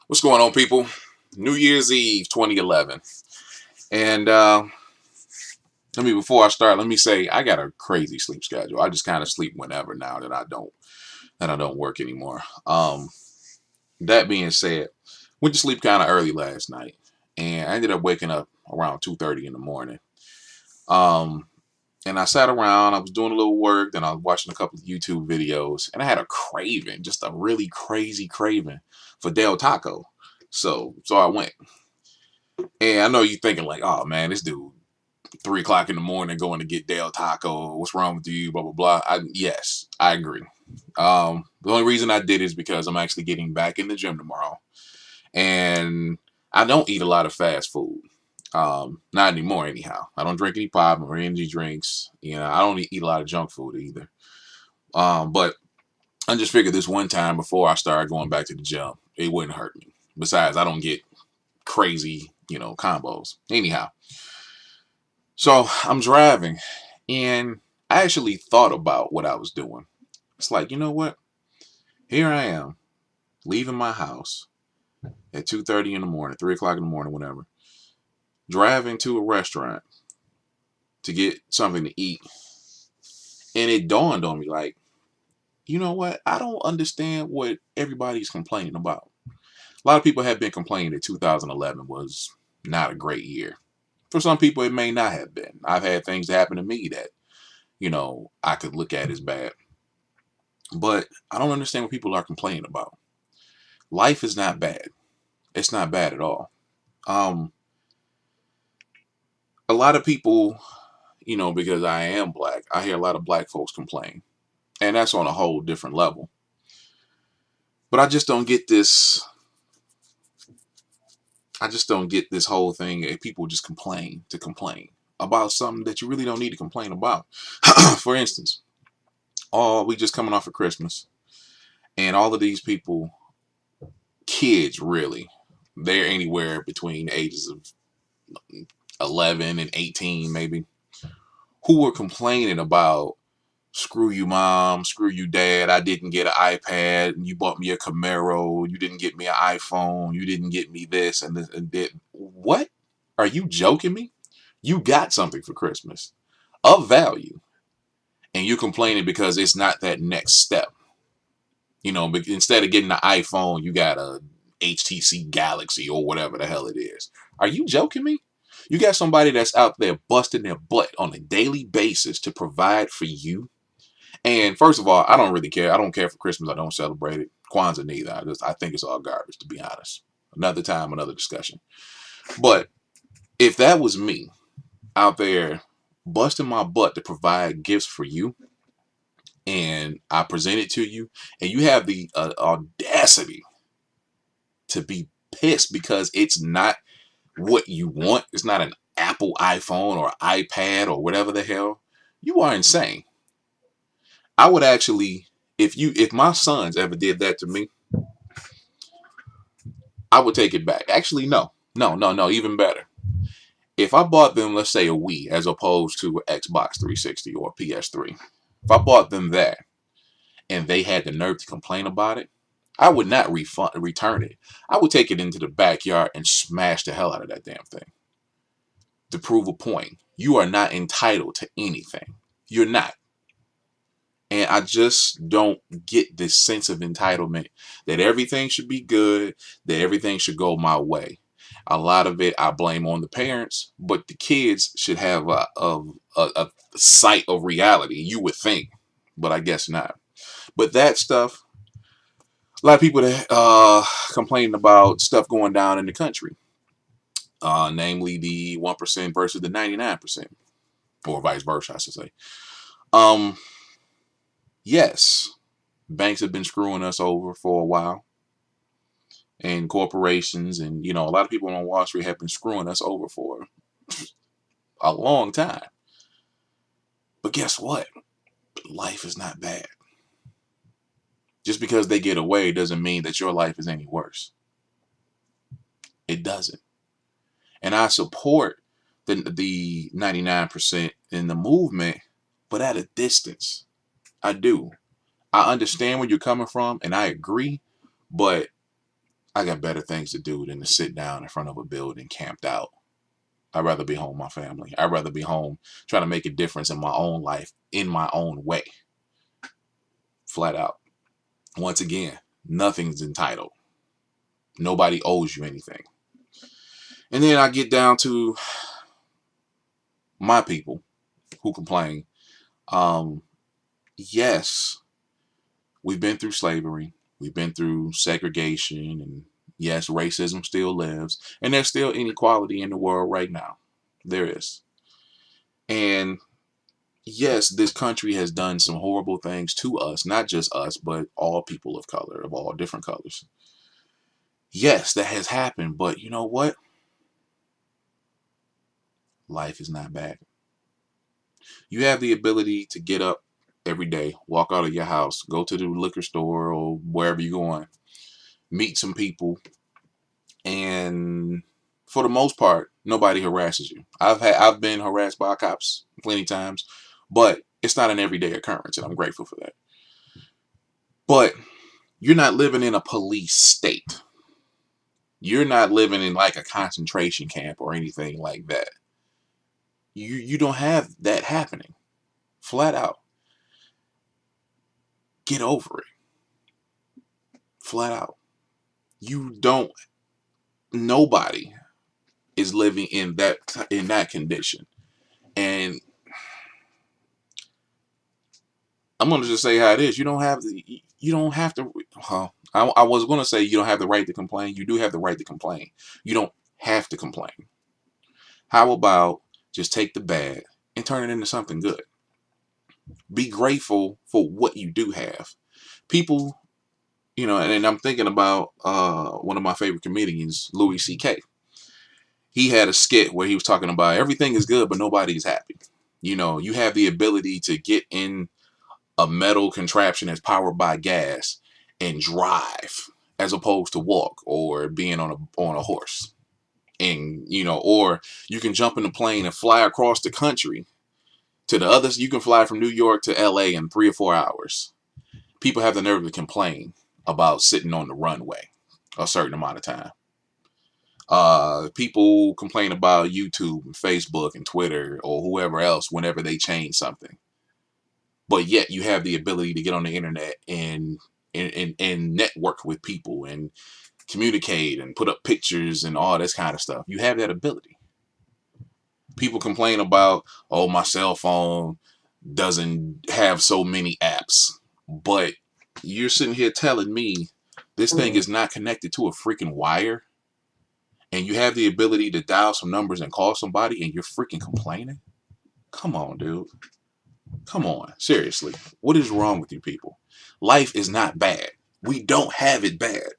What's going on, people? New Year's Eve 2011. And before I start, let me say I got a crazy sleep schedule. I just kind of sleep whenever now that I don't work anymore. That being said, went to sleep kind of early last night, and I ended up waking up around 2:30 in the morning. Um, and I sat around, I was doing a little work, then I was watching a couple of YouTube videos, and I had a craving, just a really crazy craving for Del Taco. So I went. And I know you're thinking like, oh man, this dude 3 o'clock in the morning going to get Del Taco. What's wrong with you? Blah blah blah. Yes, I agree. The only reason I did is because I'm actually getting back in the gym tomorrow, and I don't eat a lot of fast food. Not anymore, anyhow. I don't drink any pop or energy drinks. I don't eat a lot of junk food either. But I just figured this one time before I started going back to the gym, it wouldn't hurt me. Besides, I don't get crazy, combos. Anyhow, so I'm driving, and I actually thought about what I was doing. It's like, you know what? Here I am, leaving my house at 2:30 in the morning, 3 o'clock in the morning, whatever, driving to a restaurant to get something to eat. And it dawned on me, like, you know what? I don't understand what everybody's complaining about. A lot of people have been complaining that 2011 was not a great year. For some people, it may not have been. I've had things happen to me that, I could look at as bad. But I don't understand what people are complaining about. Life is not bad. It's not bad at all. Um, a lot of people, because I am black, I hear a lot of black folks complain. And that's on a whole different level. But I just don't get this. I just don't get this whole thing that people just complain to complain about something that you really don't need to complain about. For instance, we just coming off of Christmas, and all of these people, kids really, they're anywhere between the ages of 11 and 18 maybe, who were complaining about, screw you mom, screw you dad, I didn't get an iPad, and you bought me a Camaro, you didn't get me an iPhone, you didn't get me this and this and that. What? Are you joking me? You got something for Christmas of value, and you're complaining because it's not that next step. But instead of getting an iPhone, you got a HTC Galaxy or whatever the hell it is. Are you joking me? You got somebody that's out there busting their butt on a daily basis to provide for you. And first of all, I don't really care. I don't care for Christmas. I don't celebrate it. Kwanzaa neither. I think it's all garbage, to be honest. Another time, another discussion. But if that was me out there busting my butt to provide gifts for you, and I present it to you, and you have the audacity to be pissed because it's not what you want, it's not an Apple iPhone or iPad or whatever the hell, you are insane. I would actually, if my sons ever did that to me, I would take it back. Actually, no, no, no, no, even better. If I bought them, let's say, a Wii as opposed to an Xbox 360 or a PS3, if I bought them that and they had the nerve to complain about it, I would not return it. I would take it into the backyard and smash the hell out of that damn thing to prove a point. You are not entitled to anything. You're not. And I just don't get this sense of entitlement that everything should be good, that everything should go my way. A lot of it I blame on the parents, but the kids should have a sight of reality, you would think, but I guess not. But that stuff, a lot of people that complaining about stuff going down in the country, namely the 1% versus the 99%, or vice versa, I should say. Um, yes, banks have been screwing us over for a while, and corporations, and a lot of people on Wall Street have been screwing us over for a long time. But guess what? Life is not bad. Just because they get away doesn't mean that your life is any worse. It doesn't. And I support the 99% in the movement, but at a distance. I do. I understand where you're coming from, and I agree, but I got better things to do than to sit down in front of a building camped out. I'd rather be home with my family. I'd rather be home trying to make a difference in my own life in my own way. Flat out. Once again, nothing's entitled. Nobody owes you anything. And then I get down to my people who complain. Um, yes, we've been through slavery. We've been through segregation. And yes, racism still lives. And there's still inequality in the world right now. There is. And yes, this country has done some horrible things to us, not just us, but all people of color, of all different colors. Yes, that has happened, but you know what? Life is not bad. You have the ability to get up every day, walk out of your house, go to the liquor store or wherever you're going, meet some people, and for the most part, nobody harasses you. I've been harassed by cops plenty times, but it's not an everyday occurrence, and I'm grateful for that. But you're not living in a police state. You're not living in like a concentration camp or anything like that. You don't have that happening. Flat out. Get over it. Flat out. You don't. Nobody is living in that condition. And I'm gonna just say how it is. You don't have the. You don't have to. I was gonna say you don't have the right to complain. You do have the right to complain. You don't have to complain. How about just take the bad and turn it into something good? Be grateful for what you do have. People, and I'm thinking about one of my favorite comedians, Louis C.K. He had a skit where he was talking about everything is good, but nobody's happy. You have the ability to get in a metal contraption that's powered by gas and drive as opposed to walk or being on a horse. And, or you can jump in a plane and fly across the country to the others. You can fly from New York to LA in 3 or 4 hours. People have the nerve to complain about sitting on the runway a certain amount of time. People complain about YouTube and Facebook and Twitter or whoever else whenever they change something. But yet you have the ability to get on the internet and network with people and communicate and put up pictures and all this kind of stuff. You have that ability. People complain about, oh, my cell phone doesn't have so many apps. But you're sitting here telling me this thing is not connected to a freaking wire, and you have the ability to dial some numbers and call somebody, and you're freaking complaining? Come on, dude. Come on. Seriously. What is wrong with you people? Life is not bad. We don't have it bad.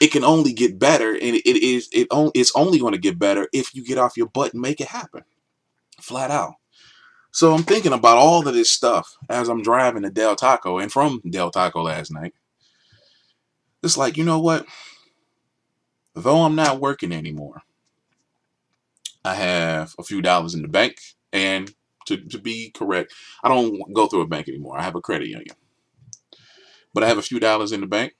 It can only get better, and it's only going to get better if you get off your butt and make it happen. Flat out. So I'm thinking about all of this stuff as I'm driving to Del Taco and from Del Taco last night. It's like, you know what? Though I'm not working anymore, I have a few dollars in the bank. And to be correct, I don't go through a bank anymore. I have a credit union. But I have a few dollars in the bank.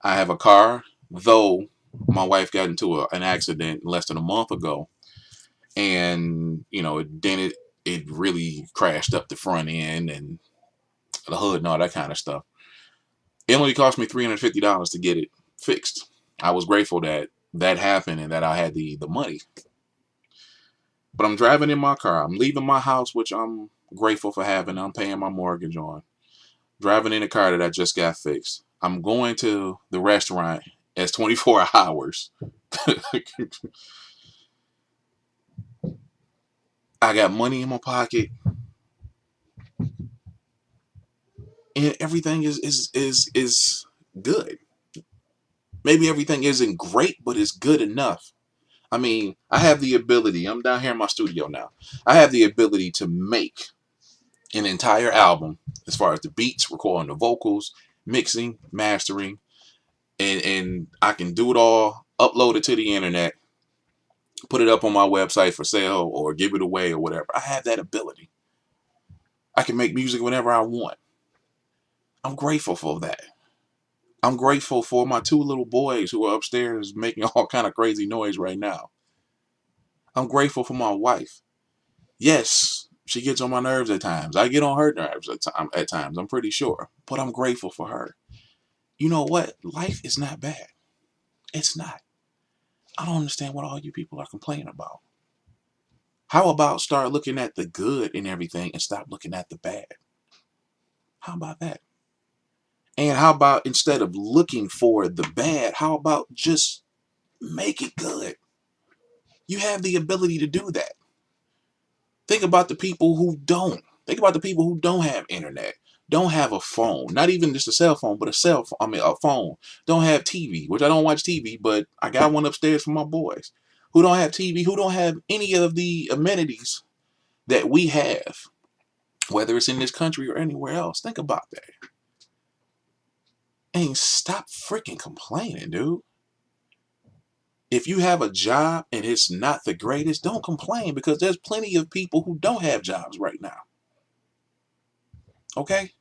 I have a car, though my wife got into an accident less than a month ago. And, it really crashed up the front end and the hood and all that kind of stuff. It only cost me $350 to get it fixed. I was grateful that that happened and that I had the money. But I'm driving in my car. I'm leaving my house, which I'm grateful for having. I'm paying my mortgage on. Driving in a car that I just got fixed. I'm going to the restaurant as 24 hours. I got money in my pocket. And everything is good. Maybe everything isn't great, but it's good enough. I mean, I have the ability. I'm down here in my studio now. I have the ability to make an entire album as far as the beats, recording the vocals, mixing, mastering, and I can do it all, upload it to the internet, put it up on my website for sale or give it away or whatever. I have that ability. I can make music whenever I want. I'm grateful for that. I'm grateful for my two little boys who are upstairs making all kind of crazy noise right now. I'm grateful for my wife. Yes, she gets on my nerves at times. I get on her nerves at times, I'm pretty sure. But I'm grateful for her. You know what? Life is not bad. It's not. I don't understand what all you people are complaining about. How about start looking at the good in everything and stop looking at the bad? How about that? And how about instead of looking for the bad, how about just make it good? You have the ability to do that. Think about the people who don't. Think about the people who don't have internet, don't have a phone, not even just a cell phone, but a cell phone. I mean, a phone. Don't have TV, which I don't watch TV, but I got one upstairs for my boys who don't have TV, who don't have any of the amenities that we have, whether it's in this country or anywhere else. Think about that. And stop freaking complaining, dude. If you have a job and it's not the greatest, don't complain, because there's plenty of people who don't have jobs right now. Okay?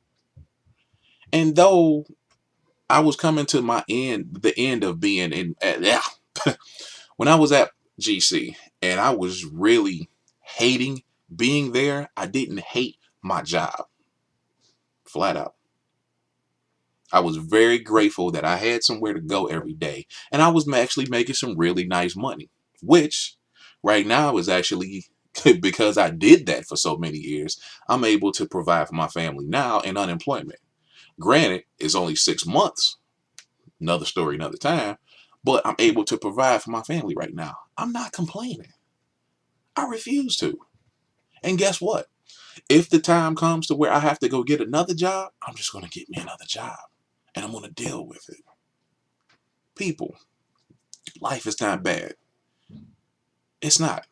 And though I was coming to the end of being yeah, when I was at GC and I was really hating being there, I didn't hate my job. Flat out. I was very grateful that I had somewhere to go every day. And I was actually making some really nice money, which right now is actually because I did that for so many years, I'm able to provide for my family now in unemployment. Granted, it's only 6 months. Another story, another time. But I'm able to provide for my family right now. I'm not complaining. I refuse to. And guess what? If the time comes to where I have to go get another job, I'm just going to get me another job. And I'm going to deal with it. People, life is not bad. It's not.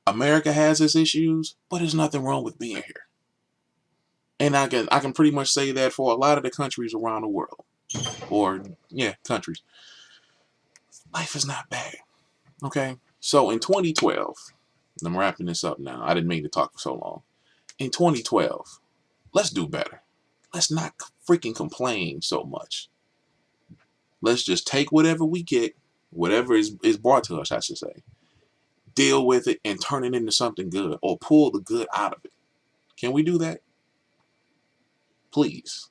America has its issues, but there's nothing wrong with being here. And I can pretty much say that for a lot of the countries around the world. Or, yeah, countries. Life is not bad. Okay? So in 2012, and I'm wrapping this up now. I didn't mean to talk for so long. In 2012, let's do better. Let's not freaking complain so much. Let's just take whatever we get, whatever is brought to us, I should say, deal with it and turn it into something good, or pull the good out of it. Can we do that? Please.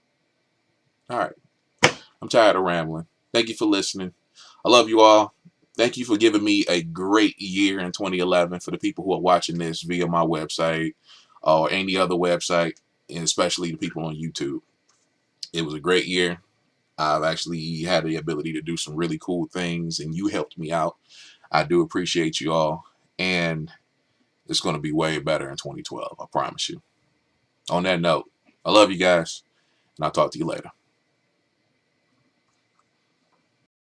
All right. I'm tired of rambling. Thank you for listening. I love you all. Thank you for giving me a great year in 2011 for the people who are watching this via my website or any other website, and especially the people on YouTube. It was a great year. I've actually had the ability to do some really cool things, and you helped me out. I do appreciate you all, and it's going to be way better in 2012. I promise you. On that note, I love you guys, and I'll talk to you later.